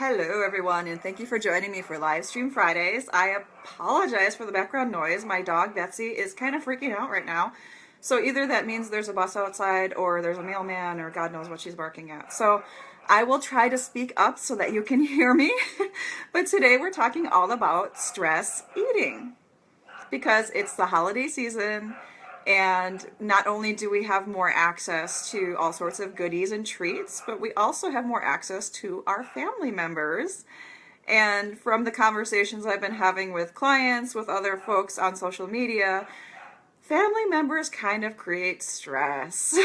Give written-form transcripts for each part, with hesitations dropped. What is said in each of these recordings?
Hello everyone, and thank you for joining me for Live Stream Fridays. I apologize for the background noise. My dog Betsy is kind of freaking out right now. So either that means there's a bus outside or there's a mailman or God knows what she's barking at. So I will try to speak up so that you can hear me. But today we're talking all about stress eating because it's the holiday season, and not only do we have more access to all sorts of goodies and treats, but we also have more access to our family members. And from the conversations I've been having with clients, with other folks on social media, family members kind of create stress.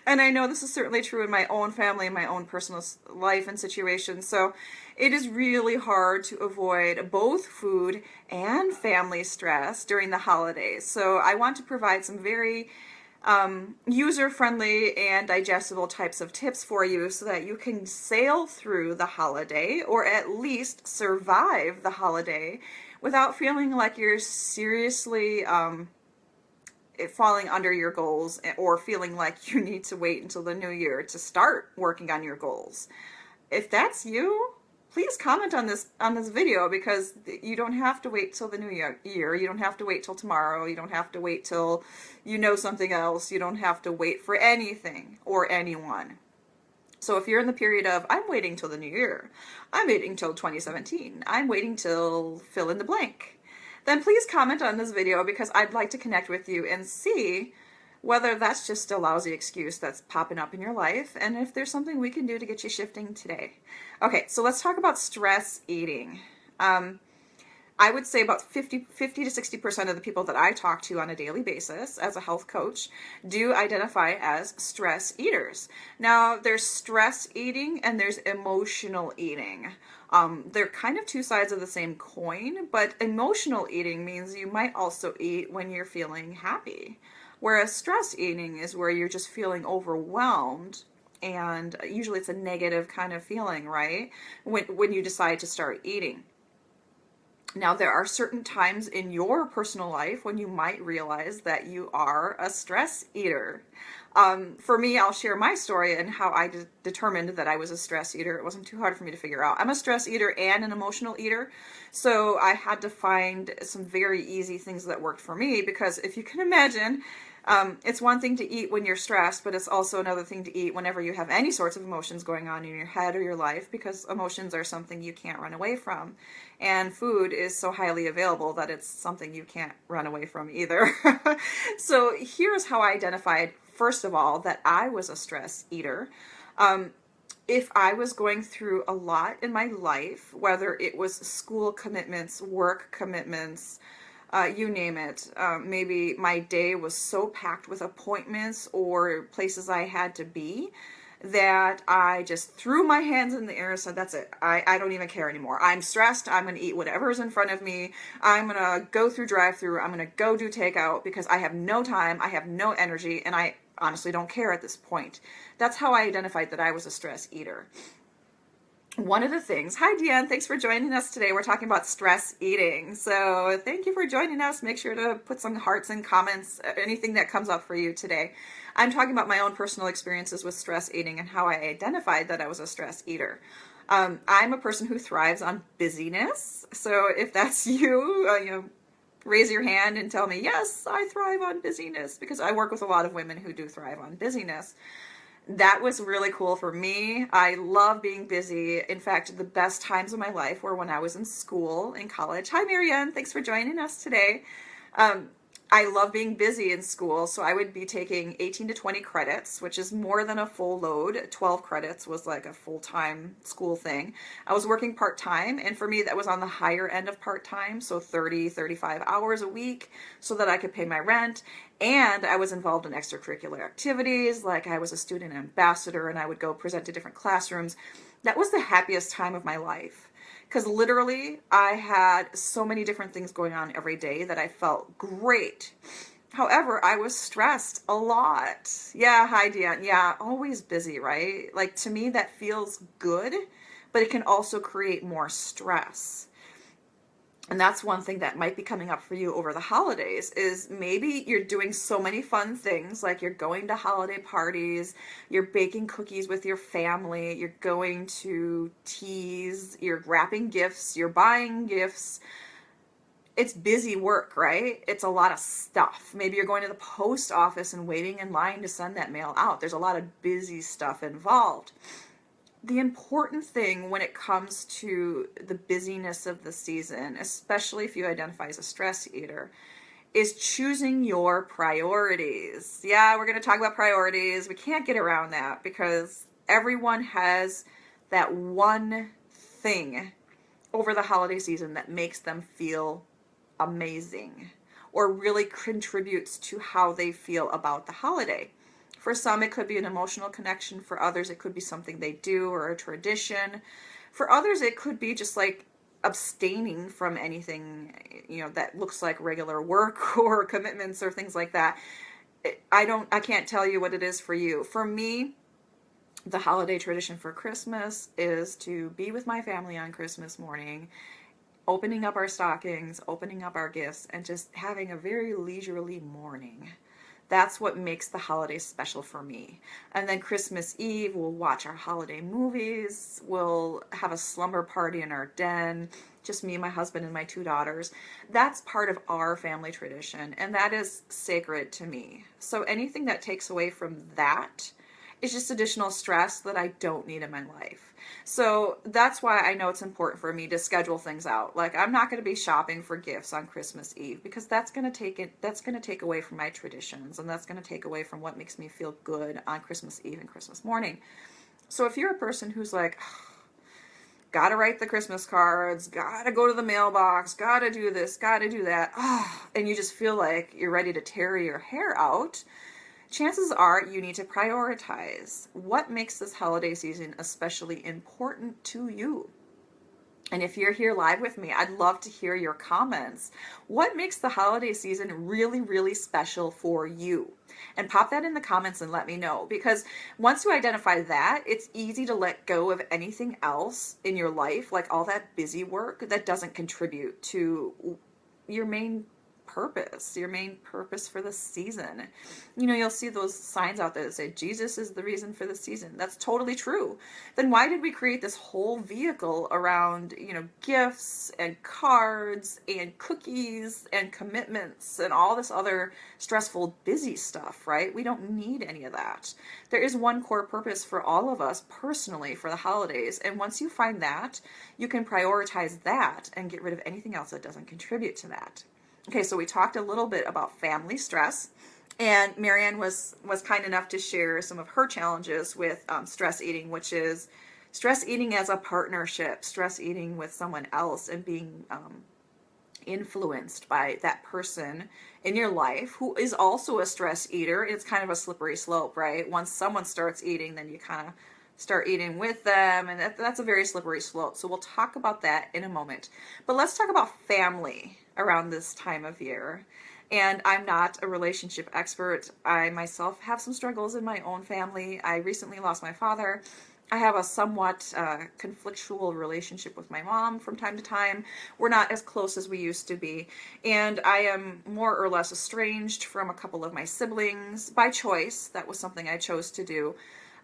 And I know this is certainly true in my own family, in my own personal life and situation. So it is really hard to avoid both food and family stress during the holidays. So I want to provide some very user-friendly and digestible types of tips for you so that you can sail through the holiday, or at least survive the holiday, without feeling like you're seriously falling under your goals, or feeling like you need to wait until the new year to start working on your goals. If that's you, please comment on this video, because you don't have to wait till the new year. You don't have to wait till tomorrow. You don't have to wait till you know something else. You don't have to wait for anything or anyone. So if you're in the period of, I'm waiting till the new year, I'm waiting till 2017, I'm waiting till fill in the blank, then please comment on this video, because I'd like to connect with you and see whether that's just a lousy excuse that's popping up in your life, and if there's something we can do to get you shifting today. Okay, so let's talk about stress eating. I would say about 50 to 60% of the people that I talk to on a daily basis as a health coach do identify as stress eaters. Now, there's stress eating and there's emotional eating. They're kind of two sides of the same coin, but emotional eating means you might also eat when you're feeling happy, whereas stress eating is where you're just feeling overwhelmed, and usually it's a negative kind of feeling, right? When you decide to start eating. Now, there are certain times in your personal life when you might realize that you are a stress eater. For me, I'll share my story and how I determined that I was a stress eater. It wasn't too hard for me to figure out. I'm a stress eater and an emotional eater, so I had to find some very easy things that worked for me, because if you can imagine, it's one thing to eat when you're stressed, but it's also another thing to eat whenever you have any sorts of emotions going on in your head or your life, because emotions are something you can't run away from. And food is so highly available that it's something you can't run away from either. So here's how I identified, first of all, that I was a stress eater. If I was going through a lot in my life, whether it was school commitments, work commitments, you name it. Maybe my day was so packed with appointments or places I had to be that I just threw my hands in the air and said, that's it. I don't even care anymore. I'm stressed. I'm going to eat whatever is in front of me. I'm going to go through drive-through. I'm going to go do takeout, because I have no time. I have no energy, and I honestly don't care at this point. That's how I identified that I was a stress eater. One of the things, hi Deanne, thanks for joining us today. We're talking about stress eating. So thank you for joining us. Make sure to put some hearts and comments, anything that comes up for you today. I'm talking about my own personal experiences with stress eating and how I identified that I was a stress eater. I'm a person who thrives on busyness. So if that's you, raise your hand and tell me, yes, I thrive on busyness, because I work with a lot of women who do thrive on busyness. That was really cool for me. I love being busy. In fact, the best times of my life were when I was in school, in college. Hi, Marianne. Thanks for joining us today. I love being busy in school, so I would be taking 18 to 20 credits, which is more than a full load. 12 credits was like a full-time school thing. I was working part-time, and for me that was on the higher end of part-time, so 30, 35 hours a week, so that I could pay my rent. And I was involved in extracurricular activities, like I was a student ambassador and I would go present to different classrooms. That was the happiest time of my life, because literally I had so many different things going on every day that I felt great. However, I was stressed a lot. Yeah, hi Deanne. Yeah, always busy, right? Like, to me that feels good, but it can also create more stress. And that's one thing that might be coming up for you over the holidays is maybe you're doing so many fun things, like you're going to holiday parties, you're baking cookies with your family, you're going to teas, you're wrapping gifts, you're buying gifts. It's busy work, right? It's a lot of stuff. Maybe you're going to the post office and waiting in line to send that mail out. There's a lot of busy stuff involved. The important thing when it comes to the busyness of the season, especially if you identify as a stress eater, is choosing your priorities. Yeah, we're going to talk about priorities. We can't get around that because everyone has that one thing over the holiday season that makes them feel amazing or really contributes to how they feel about the holiday. For some, it could be an emotional connection. For others, it could be something they do or a tradition. For others, it could be just like abstaining from anything, that looks like regular work or commitments or things like that. I can't tell you what it is for you. For me, the holiday tradition for Christmas is to be with my family on Christmas morning, opening up our stockings, opening up our gifts, and just having a very leisurely morning. That's what makes the holidays special for me. And then Christmas Eve, we'll watch our holiday movies. We'll have a slumber party in our den, just me, my husband, and my 2 daughters. That's part of our family tradition, and that is sacred to me. So anything that takes away from that is just additional stress that I don't need in my life. So that's why I know it's important for me to schedule things out. Like, I'm not going to be shopping for gifts on Christmas Eve because that's going to take away from my traditions, and that's going to take away from what makes me feel good on Christmas Eve and Christmas morning. So if you're a person who's like, gotta write the Christmas cards, gotta go to the mailbox, gotta do this, gotta do that, and you just feel like you're ready to tear your hair out, chances are you need to prioritize what makes this holiday season especially important to you. And if you're here live with me, I'd love to hear your comments. What makes the holiday season really, really special for you? And pop that in the comments and let me know. Because once you identify that, it's easy to let go of anything else in your life, like all that busy work that doesn't contribute to your main purpose for the season. You'll see those signs out there that say Jesus is the reason for the season. That's totally true. Then why did we create this whole vehicle around, gifts and cards and cookies and commitments and all this other stressful, busy stuff, right? We don't need any of that. There is one core purpose for all of us personally for the holidays. And once you find that, you can prioritize that and get rid of anything else that doesn't contribute to that. Okay, so we talked a little bit about family stress, and Marianne was kind enough to share some of her challenges with stress eating, which is stress eating as a partnership, stress eating with someone else, and being influenced by that person in your life who is also a stress eater. It's kind of a slippery slope, right? Once someone starts eating, then you kind of start eating with them, and that's a very slippery slope. So we'll talk about that in a moment. But let's talk about family around this time of year. And I'm not a relationship expert. I myself have some struggles in my own family. I recently lost my father. I have a somewhat conflictual relationship with my mom from time to time. We're not as close as we used to be. And I am more or less estranged from a couple of my siblings by choice. That was something I chose to do.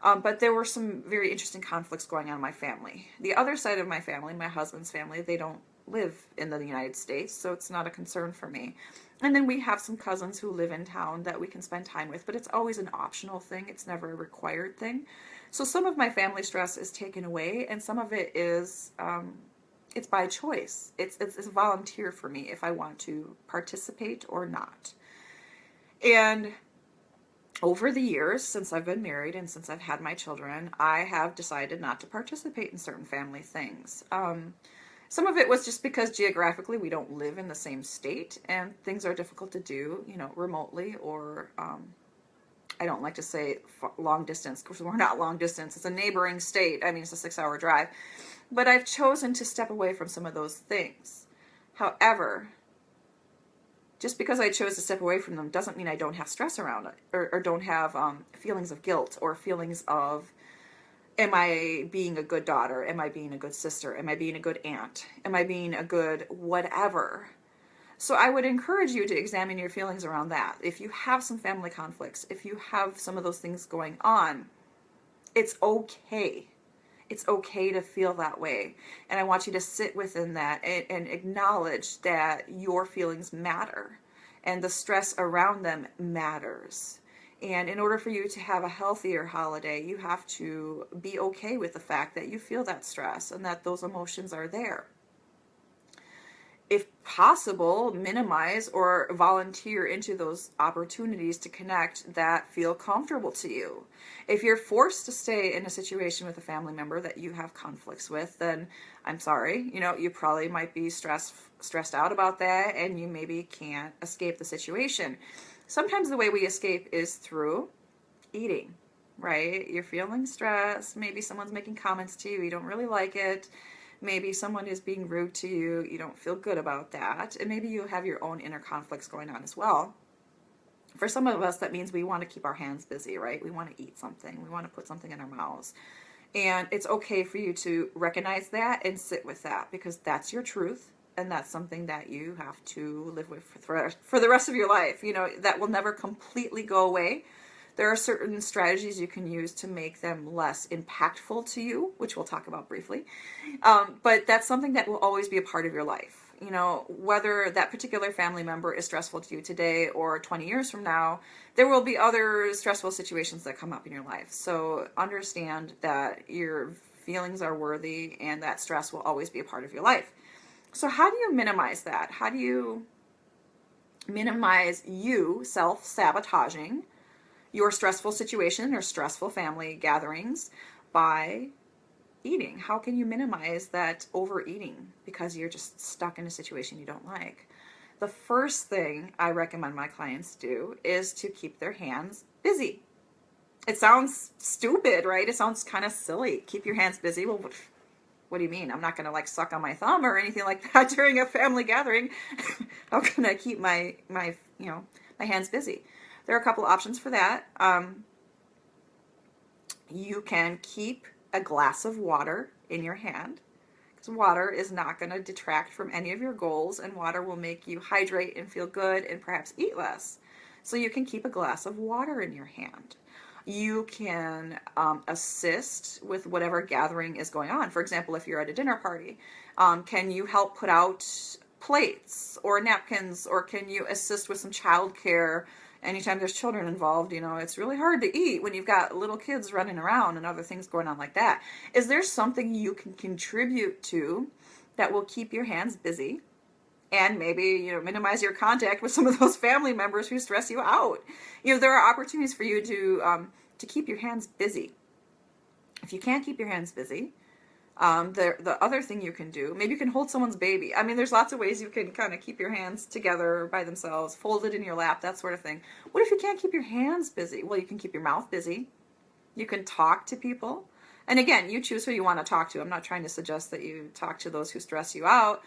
But there were some very interesting conflicts going on in my family. The other side of my family, my husband's family, they don't live in the United States, so it's not a concern for me. And then we have some cousins who live in town that we can spend time with, but it's always an optional thing. It's never a required thing. So some of my family stress is taken away, and some of it is, it's by choice. It's a volunteer for me if I want to participate or not. And over the years, since I've been married and since I've had my children, I have decided not to participate in certain family things. Some of it was just because geographically we don't live in the same state and things are difficult to do, remotely, or I don't like to say long distance because we're not long distance. It's a neighboring state. I mean, it's a 6-hour drive. But I've chosen to step away from some of those things. However, just because I chose to step away from them doesn't mean I don't have stress around it or don't have feelings of guilt or feelings of Am I being a good daughter? Am I being a good sister? Am I being a good aunt? Am I being a good whatever? So I would encourage you to examine your feelings around that. If you have some family conflicts, if you have some of those things going on, it's okay. It's okay to feel that way. And I want you to sit within that and acknowledge that your feelings matter and the stress around them matters. And in order for you to have a healthier holiday, you have to be okay with the fact that you feel that stress and that those emotions are there. If possible, minimize or volunteer into those opportunities to connect that feel comfortable to you. If you're forced to stay in a situation with a family member that you have conflicts with, then I'm sorry, you probably might be stressed out about that, and you maybe can't escape the situation. Sometimes the way we escape is through eating, right? You're feeling stressed, maybe someone's making comments to you, you don't really like it. Maybe someone is being rude to you, you don't feel good about that, and maybe you have your own inner conflicts going on as well. For some of us, that means we want to keep our hands busy, right? We want to eat something, we want to put something in our mouths. And it's okay for you to recognize that and sit with that, because that's your truth, and that's something that you have to live with for the rest of your life. That will never completely go away. There are certain strategies you can use to make them less impactful to you, which we'll talk about briefly. But that's something that will always be a part of your life. Whether that particular family member is stressful to you today or 20 years from now, there will be other stressful situations that come up in your life. So understand that your feelings are worthy and that stress will always be a part of your life. So how do you minimize that? How do you minimize you self-sabotaging your stressful situation or stressful family gatherings by eating? How can you minimize that overeating because you're just stuck in a situation you don't like? The first thing I recommend my clients do is to keep their hands busy. It sounds stupid, right? It sounds kind of silly. Keep your hands busy. Well, what do you mean? I'm not going to suck on my thumb or anything like that during a family gathering. How can I keep my hands busy? There are a couple options for that. You can keep a glass of water in your hand, because water is not going to detract from any of your goals, and water will make you hydrate and feel good and perhaps eat less. So you can keep a glass of water in your hand. You can assist with whatever gathering is going on. For example, if you're at a dinner party, can you help put out plates or napkins, or can you assist with some childcare? Anytime there's children involved, it's really hard to eat when you've got little kids running around and other things going on like that. Is there something you can contribute to that will keep your hands busy and maybe, minimize your contact with some of those family members who stress you out? There are opportunities for you to keep your hands busy. If you can't keep your hands busy, the other thing you can do, maybe you can hold someone's baby. I mean, there's lots of ways you can kind of keep your hands together by themselves, fold it in your lap, that sort of thing. What if you can't keep your hands busy? Well, you can keep your mouth busy. You can talk to people. And again, you choose who you want to talk to. I'm not trying to suggest that you talk to those who stress you out.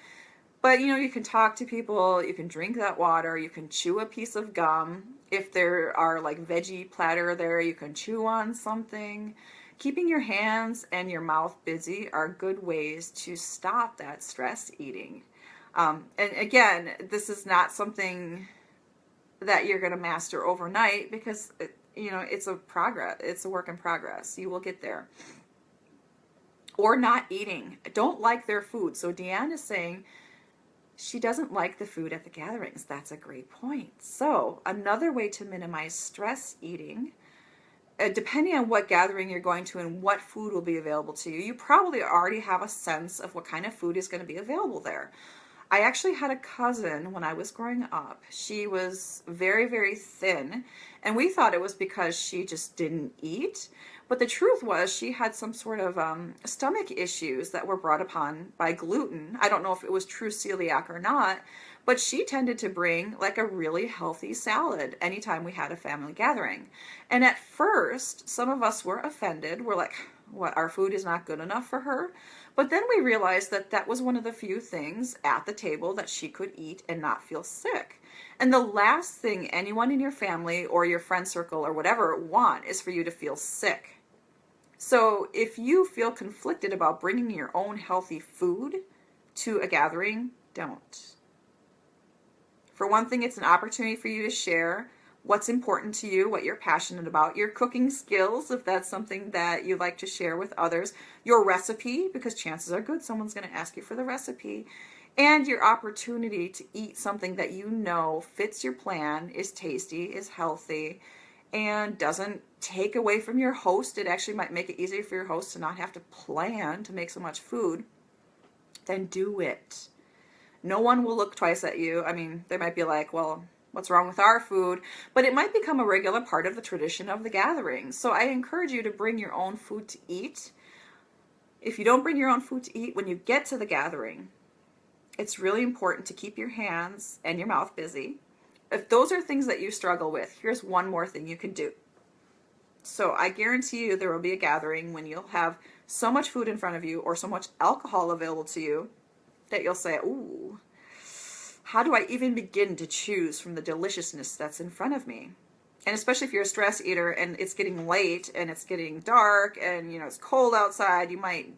But, you can talk to people, you can drink that water, you can chew a piece of gum. If there are veggie platter there, you can chew on something. Keeping your hands and your mouth busy are good ways to stop that stress eating. And again, this is not something that you're going to master overnight, because it's a work in progress. You will get there. Or not eating. Don't like their food. So Deanne is saying she doesn't like the food at the gatherings. That's a great point. So another way to minimize stress eating, depending on what gathering you're going to and what food will be available to you, you probably already have a sense of what kind of food is going to be available there. I actually had a cousin when I was growing up. She was very, very thin, and we thought it was because she just didn't eat. But the truth was she had some sort of stomach issues that were brought upon by gluten. I don't know if it was true celiac or not, but she tended to bring a really healthy salad anytime we had a family gathering. And at first, some of us were offended. We're like, what, our food is not good enough for her? But then we realized that that was one of the few things at the table that she could eat and not feel sick. And the last thing anyone in your family or your friend circle or whatever want is for you to feel sick. So if you feel conflicted about bringing your own healthy food to a gathering, don't. For one thing, it's an opportunity for you to share what's important to you, what you're passionate about, your cooking skills, if that's something that you like to share with others, your recipe, because chances are good someone's going to ask you for the recipe, and your opportunity to eat something that you know fits your plan, is tasty, is healthy, and doesn't take away from your host. It actually might make it easier for your host to not have to plan to make so much food. Then do it. No one will look twice at you. I mean, they might be like, well, what's wrong with our food? But it might become a regular part of the tradition of the gathering. So I encourage you to bring your own food to eat. If you don't bring your own food to eat, when you get to the gathering, it's really important to keep your hands and your mouth busy. If those are things that you struggle with, here's one more thing you can do. So I guarantee you there will be a gathering when you'll have so much food in front of you or so much alcohol available to you that you'll say, ooh, how do I even begin to choose from the deliciousness that's in front of me? And especially if you're a stress eater and it's getting late and it's getting dark and it's cold outside, you might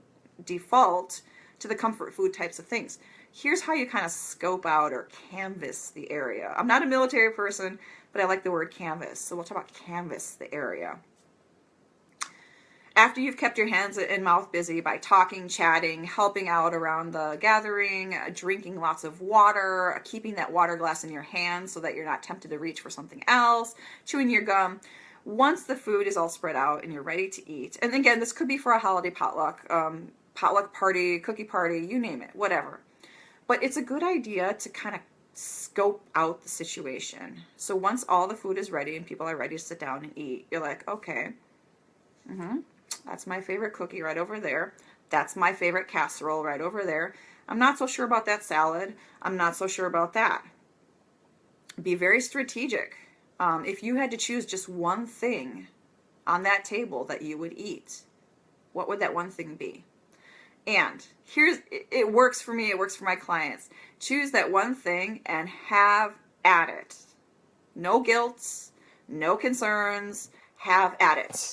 default to the comfort food types of things. Here's how you kind of scope out or canvas the area. I'm not a military person, but I like the word canvas. So we'll talk about canvas the area. After you've kept your hands and mouth busy by talking, chatting, helping out around the gathering, drinking lots of water, keeping that water glass in your hand so that you're not tempted to reach for something else, chewing your gum, once the food is all spread out and you're ready to eat, and again, this could be for a holiday potluck, potluck party, cookie party, you name it, whatever. But it's a good idea to kind of scope out the situation. So once all the food is ready and people are ready to sit down and eat, you're like, okay, that's my favorite cookie right over there. That's my favorite casserole right over there. I'm not so sure about that salad. I'm not so sure about that. Be very strategic. If you had to choose just one thing on that table that you would eat, what would that one thing be? And it works for me, it works for my clients. Choose that one thing and have at it. No guilt, no concerns, have at it.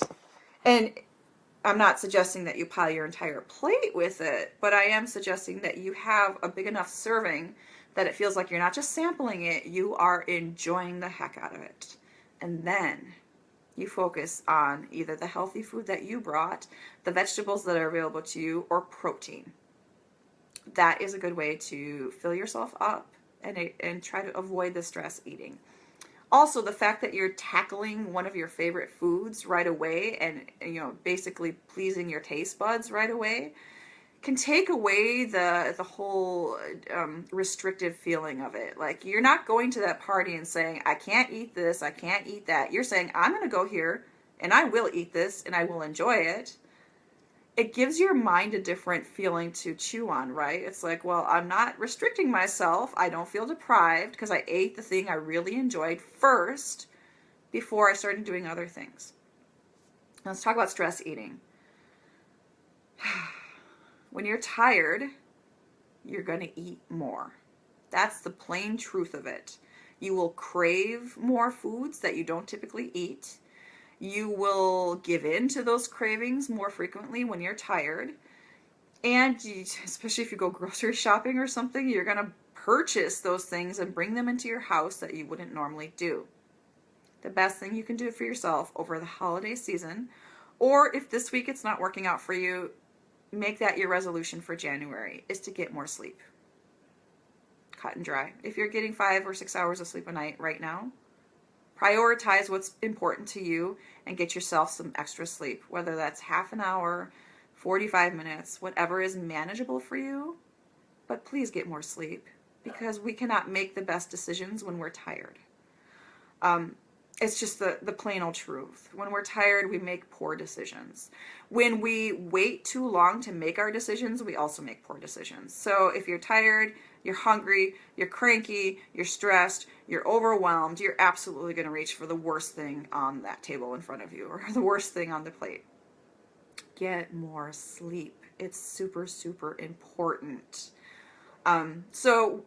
And I'm not suggesting that you pile your entire plate with it, but I am suggesting that you have a big enough serving that it feels like you're not just sampling it, you are enjoying the heck out of it. And then you focus on either the healthy food that you brought, the vegetables that are available to you, or protein. That is a good way to fill yourself up and try to avoid the stress eating. Also, the fact that you're tackling one of your favorite foods right away and basically pleasing your taste buds right away can take away the whole restrictive feeling of it. Like, you're not going to that party and saying, I can't eat this, I can't eat that. You're saying, I'm going to go here and I will eat this and I will enjoy it. It gives your mind a different feeling to chew on, right? It's like, well, I'm not restricting myself. I don't feel deprived because I ate the thing I really enjoyed first before I started doing other things. Now, let's talk about stress eating. When you're tired, you're going to eat more. That's the plain truth of it. You will crave more foods that you don't typically eat. You will give in to those cravings more frequently when you're tired. And especially if you go grocery shopping or something, you're going to purchase those things and bring them into your house that you wouldn't normally do. The best thing you can do for yourself over the holiday season, or if this week it's not working out for you, make that your resolution for January, is to get more sleep. Cut and dry. If you're getting 5 or 6 hours of sleep a night right now, prioritize what's important to you and get yourself some extra sleep, whether that's half an hour, 45 minutes, whatever is manageable for you. But please get more sleep, because we cannot make the best decisions when we're tired. It's just the plain old truth. When we're tired, we make poor decisions. When we wait too long to make our decisions, we also make poor decisions. So if you're tired, you're hungry, you're cranky, you're stressed, you're overwhelmed, you're absolutely going to reach for the worst thing on that table in front of you, or the worst thing on the plate. Get more sleep. It's super, super important. So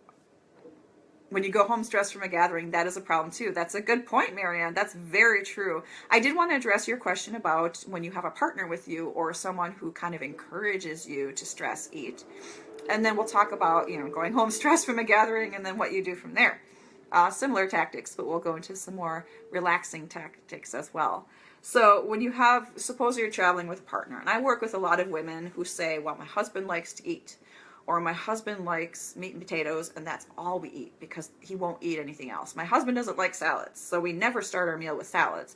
When you go home stressed from a gathering, that is a problem too. That's a good point, Marianne. That's very true. I did want to address your question about when you have a partner with you or someone who kind of encourages you to stress eat. And then we'll talk about, going home stressed from a gathering and then what you do from there. Similar tactics, but we'll go into some more relaxing tactics as well. So when you suppose you're traveling with a partner, and I work with a lot of women who say, well, my husband likes to eat, or my husband likes meat and potatoes, and that's all we eat because he won't eat anything else. My husband doesn't like salads, so we never start our meal with salads.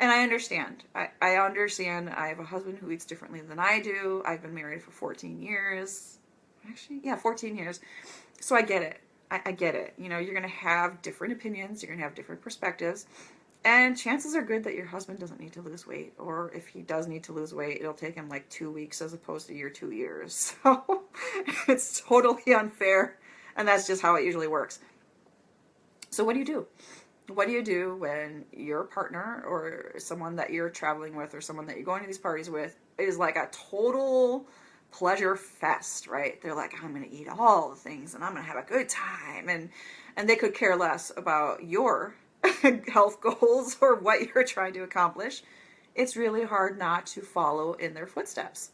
And I understand. I understand. I have a husband who eats differently than I do. I've been married for 14 years. Actually, yeah, 14 years. So I get it. I get it. You're going to have different opinions. You're going to have different perspectives. And chances are good that your husband doesn't need to lose weight. Or if he does need to lose weight, it'll take him like 2 weeks as opposed to your 2 years. So it's totally unfair. And that's just how it usually works. So what do you do? What do you do when your partner or someone that you're traveling with or someone that you're going to these parties with is like a total pleasure fest, right? They're like, I'm going to eat all the things and I'm going to have a good time. And they could care less about your health goals or what you're trying to accomplish. It's really hard not to follow in their footsteps.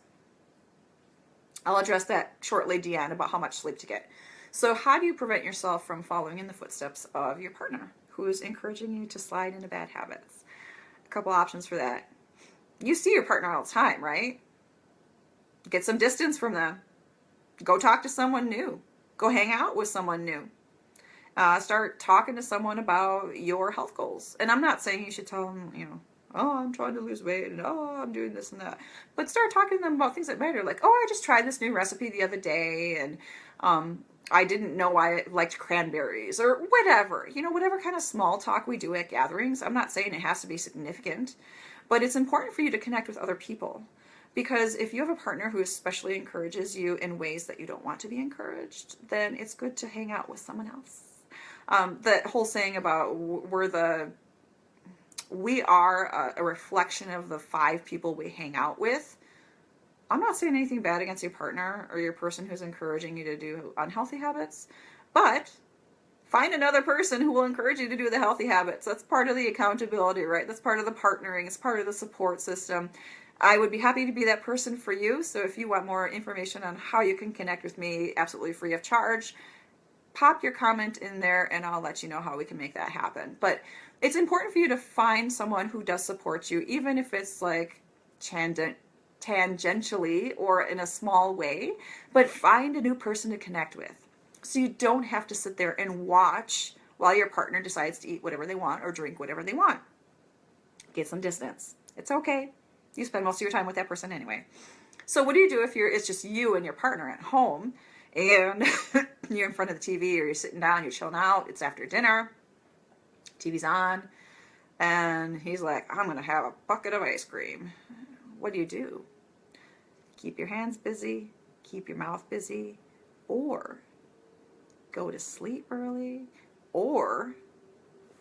I'll address that shortly, Deanne, about how much sleep to get. So how do you prevent yourself from following in the footsteps of your partner who is encouraging you to slide into bad habits? A couple options for that. You see your partner all the time, right? Get some distance from them. Go talk to someone new. Go hang out with someone new. Start talking to someone about your health goals. And I'm not saying you should tell them, oh, I'm trying to lose weight and oh, I'm doing this and that. But start talking to them about things that matter. Like, oh, I just tried this new recipe the other day and I didn't know I liked cranberries or whatever. Whatever kind of small talk we do at gatherings. I'm not saying it has to be significant, but it's important for you to connect with other people. Because if you have a partner who especially encourages you in ways that you don't want to be encouraged, then it's good to hang out with someone else. That whole saying about we are a reflection of the 5 people we hang out with. I'm not saying anything bad against your partner or your person who's encouraging you to do unhealthy habits, but find another person who will encourage you to do the healthy habits. That's part of the accountability, right? That's part of the partnering. It's part of the support system. I would be happy to be that person for you. So if you want more information on how you can connect with me absolutely free of charge, pop your comment in there and I'll let you know how we can make that happen. But it's important for you to find someone who does support you, even if it's like tangentially or in a small way, but find a new person to connect with. So you don't have to sit there and watch while your partner decides to eat whatever they want or drink whatever they want. Get some distance. It's okay. You spend most of your time with that person anyway. So what do you do if it's just you and your partner at home and you're in front of the TV or you're sitting down, you're chilling out, it's after dinner, TV's on, and he's like, I'm going to have a bucket of ice cream. What do? Keep your hands busy, keep your mouth busy, or go to sleep early, or,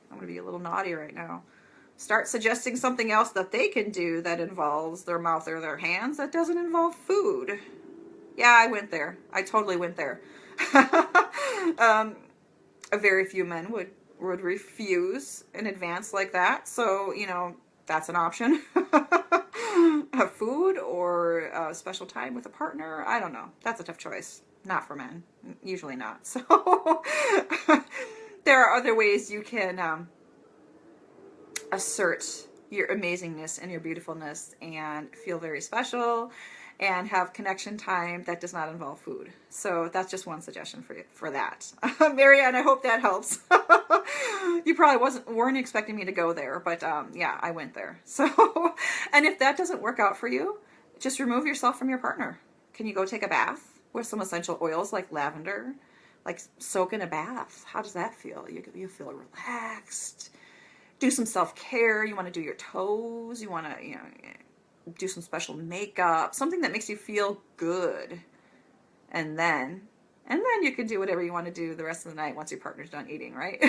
I'm going to be a little naughty right now, start suggesting something else that they can do that involves their mouth or their hands that doesn't involve food. Yeah, I went there. I totally went there. A very few men would refuse in advance like that. So, that's an option. Have food or a special time with a partner. I don't know. That's a tough choice. Not for men. Usually not. So there are other ways you can assert your amazingness and your beautifulness and feel very special and have connection time that does not involve food. So that's just one suggestion for that. Marianne, I hope that helps. You probably weren't expecting me to go there, but yeah, I went there. So, and if that doesn't work out for you, just remove yourself from your partner. Can you go take a bath with some essential oils like lavender? Like soak in a bath. How does that feel? You feel relaxed. Do some self-care. You want to do your toes. You want to, do some special makeup, something that makes you feel good. And then you can do whatever you want to do the rest of the night once your partner's done eating, right?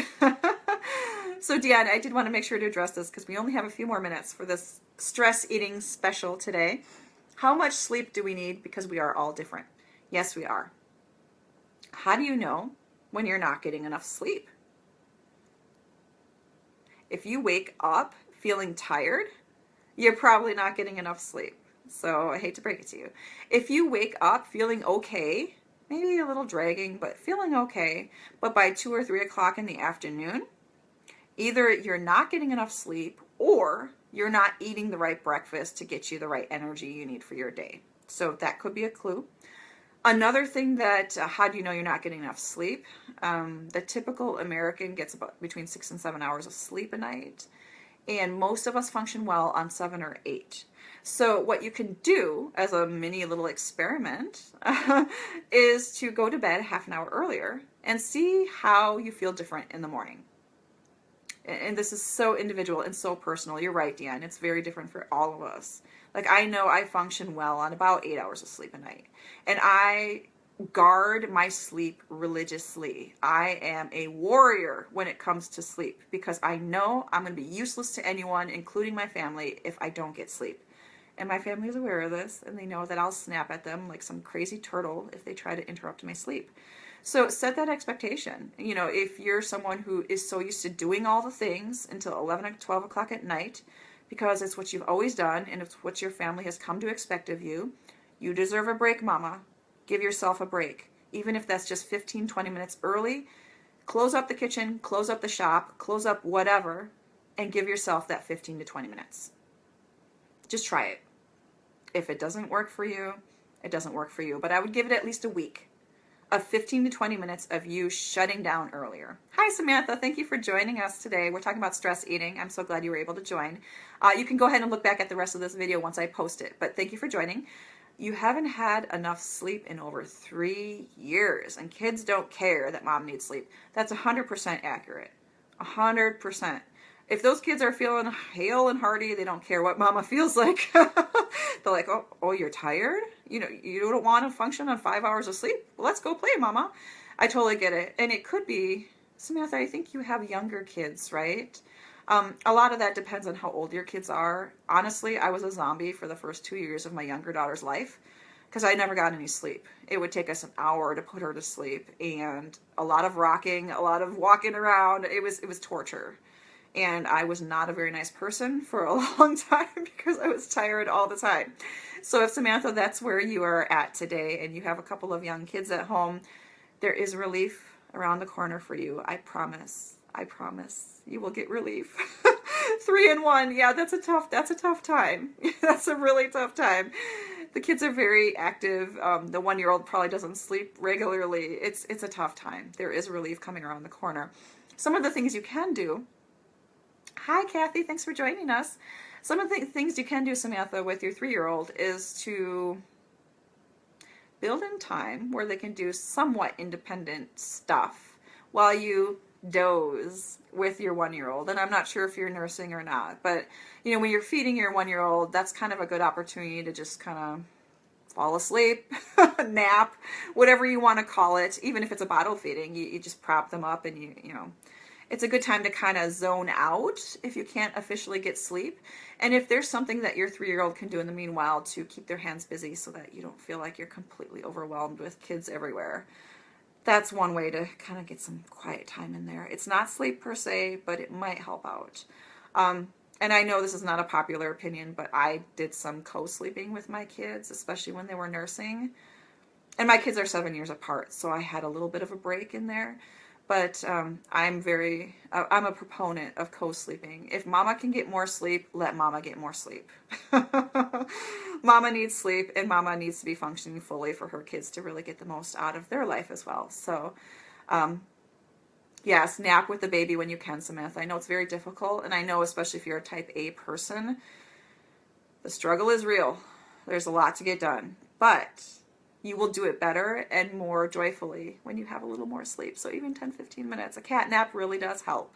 So Deanna, I did want to make sure to address this because we only have a few more minutes for this stress eating special today. How much sleep do we need? Because we are all different. Yes, we are. How do you know when you're not getting enough sleep. If you wake up feeling tired, you're probably not getting enough sleep. So I hate to break it to you. If you wake up feeling okay, maybe a little dragging, but feeling okay, but by 2 or 3 o'clock in the afternoon, either you're not getting enough sleep or you're not eating the right breakfast to get you the right energy you need for your day. So that could be a clue. Another thing that, how do you know you're not getting enough sleep? The typical American gets about between 6 and 7 hours of sleep a night, and most of us function well on 7 or 8. So what you can do as a mini little experiment is to go to bed half an hour earlier and see how you feel different in the morning. And this is so individual and so personal. You're right, Deanne. It's very different for all of us. Like, I know I function well on about 8 hours of sleep a night. And I guard my sleep religiously. I am a warrior when it comes to sleep because I know I'm going to be useless to anyone, including my family, if I don't get sleep. And my family is aware of this, and they know that I'll snap at them like some crazy turtle if they try to interrupt my sleep. So set that expectation. You know, if you're someone who is so used to doing all the things until 11 or 12 o'clock at night, because it's what you've always done and it's what your family has come to expect of you, you deserve a break, mama. Give yourself a break. Even if that's just 15, 20 minutes early, close up the kitchen, close up the shop, close up whatever, and give yourself that 15 to 20 minutes. Just try it. If it doesn't work for you, it doesn't work for you. But I would give it at least a week of 15 to 20 minutes of you shutting down earlier. Hi, Samantha. Thank you for joining us today. We're talking about stress eating. I'm so glad you were able to join. You can go ahead and look back at the rest of this video once I post it. But thank you for joining. You haven't had enough sleep in over 3 years, and kids don't care that mom needs sleep. That's 100% accurate. 100%. If those kids are feeling hale and hearty, they don't care what mama feels like. They're like, oh, you're tired? You know, you don't want to function on 5 hours of sleep? Well, let's go play, mama. I totally get it. And it could be, Samantha, I think you have younger kids, right? A lot of that depends on how old your kids are. Honestly, I was a zombie for the first 2 years of my younger daughter's life because I never got any sleep. It would take us an hour to put her to sleep, and a lot of rocking, a lot of walking around. It was torture. And I was not a very nice person for a long time because I was tired all the time. So if, Samantha, that's where you are at today and you have a couple of young kids at home, there is relief around the corner for you. I promise. I promise. You will get relief. 3 in 1. Yeah, that's a tough time. That's a really tough time. The kids are very active. The 1-year-old probably doesn't sleep regularly. It's a tough time. There is relief coming around the corner. Some of the things you can do. Hi, Kathy. Thanks for joining us. Some of the things you can do, Samantha, with your 3-year-old is to build in time where they can do somewhat independent stuff while you doze with your 1-year-old. And I'm not sure if you're nursing or not, but you know, when you're feeding your 1-year-old, that's kind of a good opportunity to just kind of fall asleep, nap, whatever you want to call it. Even if it's a bottle feeding, you just prop them up and you know, it's a good time to kind of zone out if you can't officially get sleep. And if there's something that your 3-year-old can do in the meanwhile to keep their hands busy so that you don't feel like you're completely overwhelmed with kids everywhere, that's one way to kind of get some quiet time in there. It's not sleep per se, but it might help out. And I know this is not a popular opinion, but I did some co-sleeping with my kids, especially when they were nursing. And my kids are 7 years apart, so I had a little bit of a break in there. But I'm a proponent of co-sleeping. If mama can get more sleep, let mama get more sleep. Mama needs sleep, and mama needs to be functioning fully for her kids to really get the most out of their life as well. So, yes, nap with the baby when you can, Samantha. I know it's very difficult, and I know especially if you're a type A person, the struggle is real. There's a lot to get done. But you will do it better and more joyfully when you have a little more sleep. So even 10, 15 minutes, a cat nap really does help.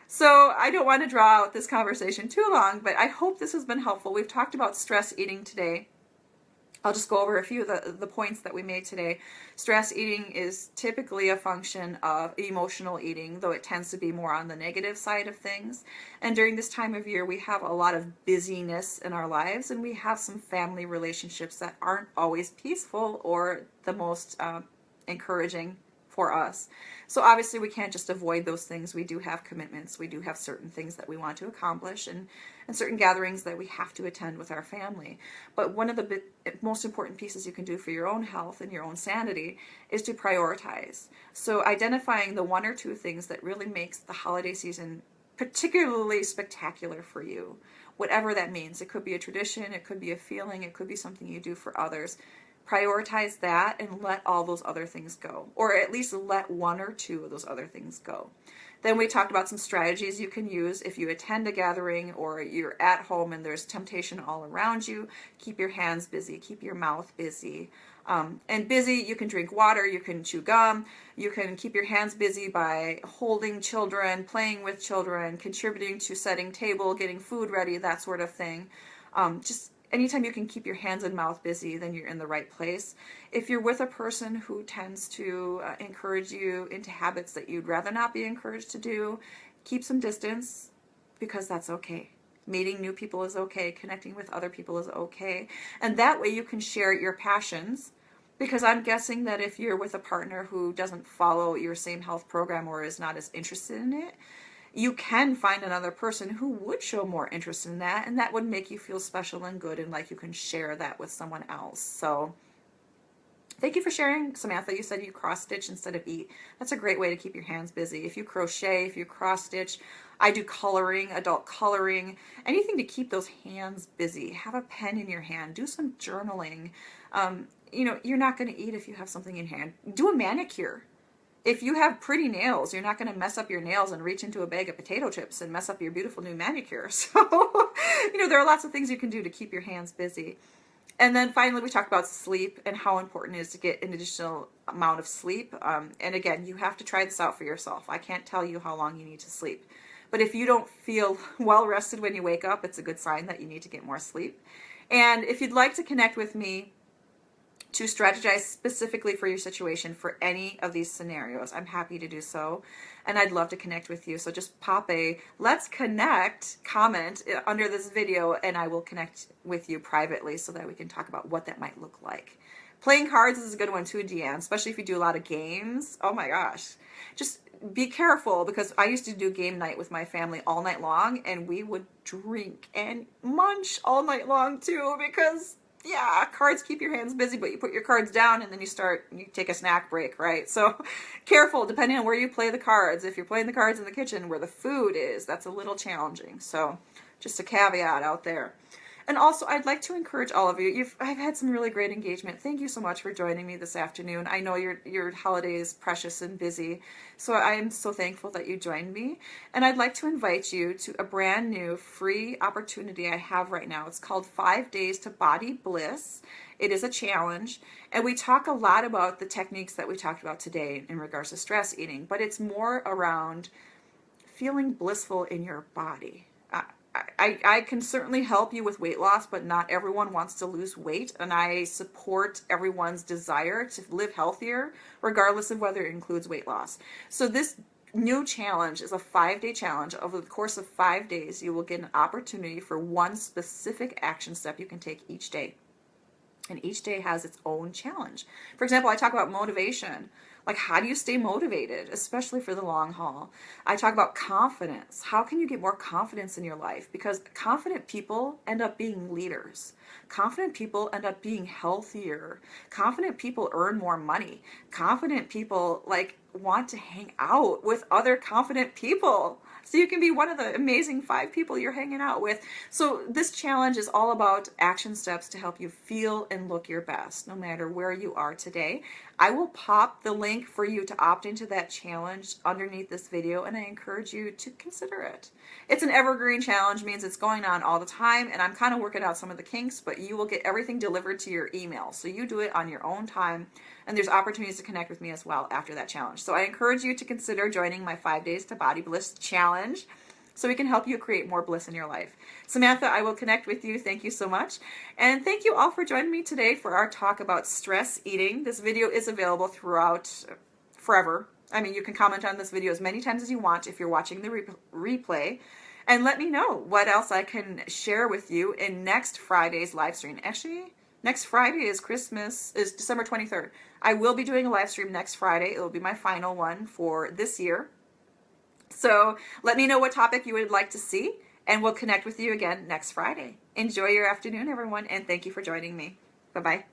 So I don't want to draw out this conversation too long, but I hope this has been helpful. We've talked about stress eating today. I'll just go over a few of the points that we made today. Stress eating is typically a function of emotional eating, though it tends to be more on the negative side of things. And during this time of year, we have a lot of busyness in our lives, and we have some family relationships that aren't always peaceful or the most encouraging for us. So obviously we can't just avoid those things. We do have commitments. We do have certain things that we want to accomplish and certain gatherings that we have to attend with our family. But one of the most important pieces you can do for your own health and your own sanity is to prioritize. So identifying the one or two things that really makes the holiday season particularly spectacular for you, whatever that means. It could be a tradition, it could be a feeling, it could be something you do for others. Prioritize that and let all those other things go, or at least let one or two of those other things go. Then we talked about some strategies you can use if you attend a gathering or you're at home and there's temptation all around you. Keep your hands busy, keep your mouth busy. And busy, you can drink water, you can chew gum, you can keep your hands busy by holding children, playing with children, contributing to setting table, getting food ready, that sort of thing. Just anytime you can keep your hands and mouth busy, then you're in the right place. If you're with a person who tends to encourage you into habits that you'd rather not be encouraged to do, keep some distance, because that's okay. Meeting new people is okay. Connecting with other people is okay. And that way you can share your passions, because I'm guessing that if you're with a partner who doesn't follow your same health program or is not as interested in it, you can find another person who would show more interest in that, and that would make you feel special and good and like you can share that with someone else. So thank you for sharing, Samantha. You said you cross stitch instead of eat. That's a great way to keep your hands busy. If you crochet, if you cross stitch, I do coloring, adult coloring, anything to keep those hands busy. Have a pen in your hand. Do some journaling. You're not going to eat if you have something in hand. Do a manicure. If you have pretty nails, you're not going to mess up your nails and reach into a bag of potato chips and mess up your beautiful new manicure. So, there are lots of things you can do to keep your hands busy. And then finally, we talked about sleep and how important it is to get an additional amount of sleep. And again, you have to try this out for yourself. I can't tell you how long you need to sleep. But if you don't feel well rested when you wake up, it's a good sign that you need to get more sleep. And if you'd like to connect with me to strategize specifically for your situation for any of these scenarios, I'm happy to do so. And I'd love to connect with you. So just pop a "Let's Connect" comment under this video and I will connect with you privately so that we can talk about what that might look like. Playing cards is a good one too, Deanne, especially if you do a lot of games. Oh my gosh. Just be careful, because I used to do game night with my family all night long, and we would drink and munch all night long too, because yeah, cards keep your hands busy, but you put your cards down and then you take a snack break, right? So careful, depending on where you play the cards. If you're playing the cards in the kitchen where the food is, that's a little challenging. So just a caveat out there. And also, I'd like to encourage all of you. I've had some really great engagement. Thank you so much for joining me this afternoon. I know your holiday is precious and busy, so I am so thankful that you joined me. And I'd like to invite you to a brand new free opportunity I have right now. It's called 5 Days to Body Bliss. It is a challenge, and we talk a lot about the techniques that we talked about today in regards to stress eating, but it's more around feeling blissful in your body. I can certainly help you with weight loss, but not everyone wants to lose weight, and I support everyone's desire to live healthier, regardless of whether it includes weight loss. So this new challenge is a 5-day challenge. Over the course of 5 days, you will get an opportunity for one specific action step you can take each day. And each day has its own challenge. For example, I talk about motivation. Like, how do you stay motivated, especially for the long haul? I talk about confidence. How can you get more confidence in your life? Because confident people end up being leaders. Confident people end up being healthier. Confident people earn more money. Confident people want to hang out with other confident people. So you can be one of the amazing 5 people you're hanging out with. So this challenge is all about action steps to help you feel and look your best, no matter where you are today. I will pop the link for you to opt into that challenge underneath this video, and I encourage you to consider it. It's an evergreen challenge, means it's going on all the time, and I'm kind of working out some of the kinks, but you will get everything delivered to your email. So you do it on your own time, and there's opportunities to connect with me as well after that challenge. So I encourage you to consider joining my 5 Days to Body Bliss challenge so we can help you create more bliss in your life. Samantha, I will connect with you. Thank you so much. And thank you all for joining me today for our talk about stress eating. This video is available throughout forever. I mean, you can comment on this video as many times as you want if you're watching the replay. And let me know what else I can share with you in next Friday's live stream. Actually, Next Friday is Christmas, is December 23rd. I will be doing a live stream next Friday. It will be my final one for this year. So let me know what topic you would like to see, and we'll connect with you again next Friday. Enjoy your afternoon, everyone, and thank you for joining me. Bye-bye.